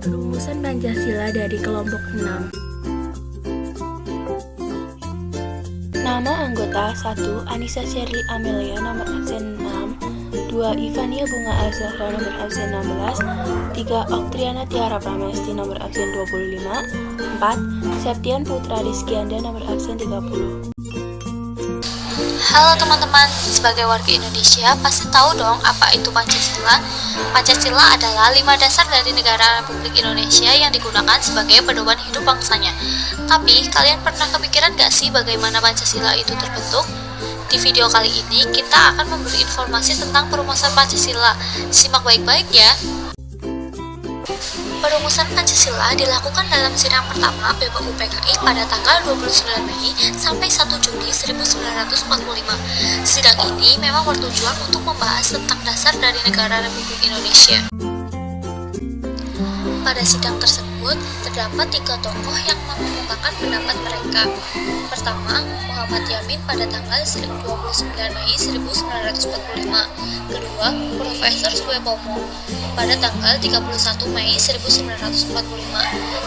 Rumusan Pancasila dari kelompok 6. Nama anggota 1. Anissa Sherly Amelia nomor absen 6, 2. Ivania Bunga Azahra nomor absen 16, 3. Oktriana Tiara Pramesti nomor absen 25, 4. Septian Putra Rizkyanda nomor absen 30. Halo teman-teman, sebagai warga Indonesia pasti tahu dong apa itu Pancasila. Pancasila adalah 5 dasar dari negara Republik Indonesia yang digunakan sebagai pedoman hidup bangsanya. Tapi kalian pernah kepikiran gak sih bagaimana Pancasila itu terbentuk? Di video kali ini kita akan memberi informasi tentang perumusan Pancasila. Simak baik-baik ya. Perumusan Pancasila dilakukan dalam sidang pertama BPU PKI pada tanggal 29 Mei sampai 1 Juni 1945. Sidang ini memang bertujuan untuk membahas tentang dasar dari negara Republik Indonesia. Pada sidang tersebut, terdapat 3 tokoh yang mengemukakan pendapat mereka. Pertama, Muhammad Yamin pada tanggal 29 Mei 1945. Kedua, Profesor Suepomo pada tanggal 31 Mei 1945.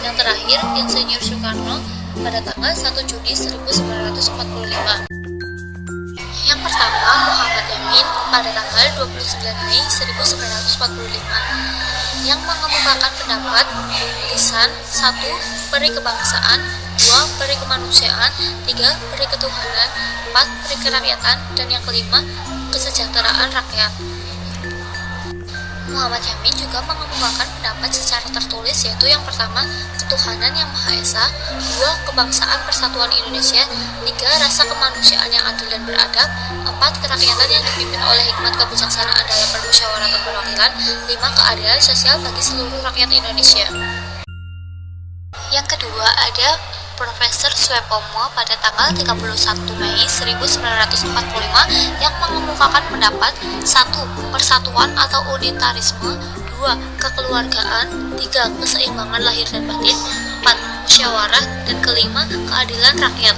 Yang terakhir, Insinyur Soekarno pada tanggal 1 Juni 1945. Yang pertama, Muhammad Yamin pada tanggal 29 Mei 1945 yang mengemukakan pendapat lisan 1. Peri kebangsaan, 2. Peri kemanusiaan, 3. Peri ketuhanan, 4. Peri kerakyatan, dan yang kelima, kesejahteraan rakyat. Muhammad Yamin juga mengemukakan pendapat secara tertulis, yaitu yang pertama, ketuhanan yang Maha Esa, 2. Kebangsaan persatuan Indonesia, 3. Rasa kemanusiaan yang adil dan beradab, 4. Kerakyatan yang dipimpin oleh hikmat kebijaksanaan dalam permusyawaratan perwakilan, 5. Keadilan sosial bagi seluruh rakyat Indonesia. Yang kedua ada Profesor Suepomo pada tanggal 31 Mei 1945 yang mengemukakan pendapat 1. Persatuan atau unitarisme, 2. Kekeluargaan, 3. Keseimbangan lahir dan batin, 4. Musyawarah, dan kelima, keadilan rakyat.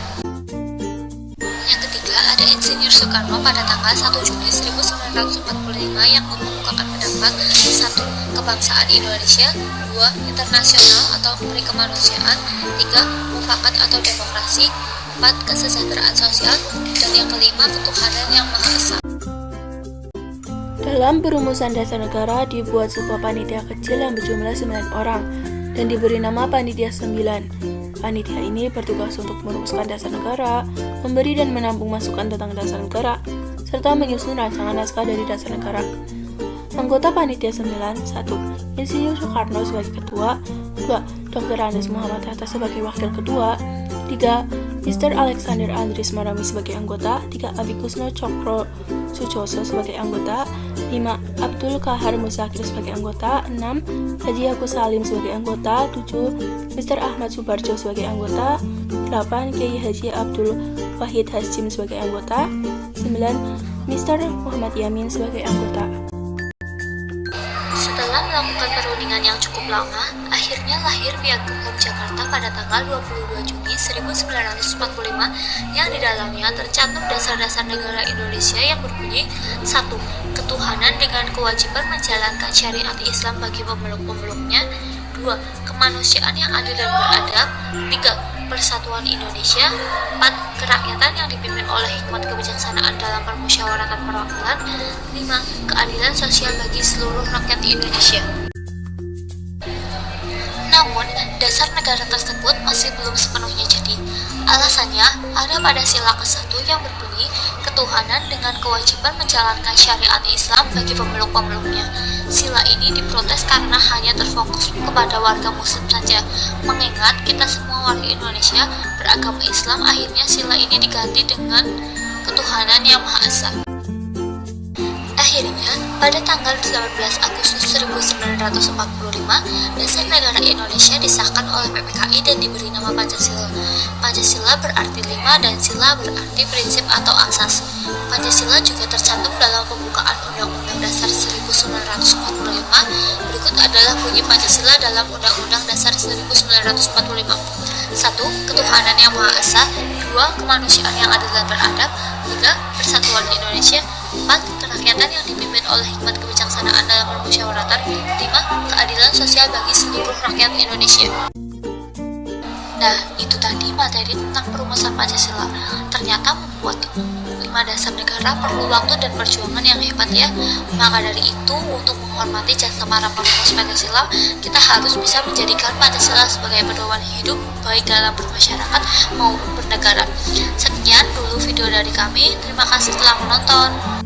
Yang ketiga ada Insinyur Soekarno pada tanggal 1 Juni 1945 yang mengemukakan pendapat 1. Kebangsaan Indonesia, 2. Internasional atau peri kemanusiaan, 3. Mufakat atau demokrasi, 4. Kesejahteraan sosial, dan yang kelima, ketuhanan yang Maha Esa. Dalam perumusan dasar negara dibuat sebuah panitia kecil yang berjumlah 9 orang dan diberi nama Panitia 9. Panitia ini bertugas untuk merumuskan dasar negara, memberi dan menampung masukan tentang dasar negara, serta menyusun rancangan naskah dari dasar negara. Anggota Panitia 9, 1. Insinyur Soekarno sebagai ketua, 2. Dr. Andes Muhammad Hatta sebagai wakil ketua, 3. Mr. Alexander Andries Marami sebagai anggota, 3. Abikusno Cokro Sucoso sebagai anggota, 5. Abdul Kahar Musakir sebagai anggota, 6. Haji Agus Salim sebagai anggota, 7. Mr. Ahmad Subarjo sebagai anggota, 8. Kiai Haji Abdul Wahid Hasyim sebagai anggota, 9. Mr. Muhammad Yamin sebagai anggota. Setelah melakukan perundingan yang cukup lama, akhirnya lahir Piagam Jakarta pada tanggal 22 Juni 1945 yang di dalamnya tercantum dasar-dasar negara Indonesia yang berbunyi 1. Ketuhanan dengan kewajiban menjalankan syariat Islam bagi pemeluk-pemeluknya, 2. Kemanusiaan yang adil dan beradab, 3. Persatuan Indonesia, 4. Kerakyatan yang dipimpin oleh hikmat kebijaksanaan dalam permusyawaratan perwakilan, 5. Keadilan sosial bagi seluruh rakyat Indonesia. Namun, dasar negara tersebut masih belum sepenuhnya jadi. Alasannya ada pada sila ke-1 yang berbunyi ketuhanan dengan kewajiban menjalankan syariat Islam bagi pemeluk-pemeluknya. Sila ini diprotes karena hanya terfokus kepada warga muslim saja. Mengingat kita semua warga Indonesia beragama Islam, akhirnya sila ini diganti dengan ketuhanan yang Maha Esa. Akhirnya, pada tanggal 18 Agustus 1945, Dasar Negara Indonesia disahkan oleh PPKI dan diberi nama Pancasila. Pancasila berarti 5 dan sila berarti prinsip atau asas. Pancasila juga tercantum dalam pembukaan Undang-Undang Dasar 1945. Berikut adalah bunyi Pancasila dalam Undang-Undang Dasar 1945. 1. Ketuhanan yang Maha Esa, 2. Kemanusiaan yang adil dan beradab, 3. Persatuan Indonesia, 4. Kerakyatan yang dipimpin oleh hikmat kebijaksanaan dalam permusyawaratan, 5. Keadilan keadilan sosial bagi seluruh rakyat Indonesia. Nah, itu tadi materi tentang perumusan Pancasila. Ternyata membuat 5 dasar negara perlu waktu dan perjuangan yang hebat ya. Maka dari itu, untuk menghormati jasa para perumus Pancasila, kita harus bisa menjadikan Pancasila sebagai pedoman hidup baik dalam bermasyarakat maupun bernegara. Sekian dulu video dari kami. Terima kasih telah menonton.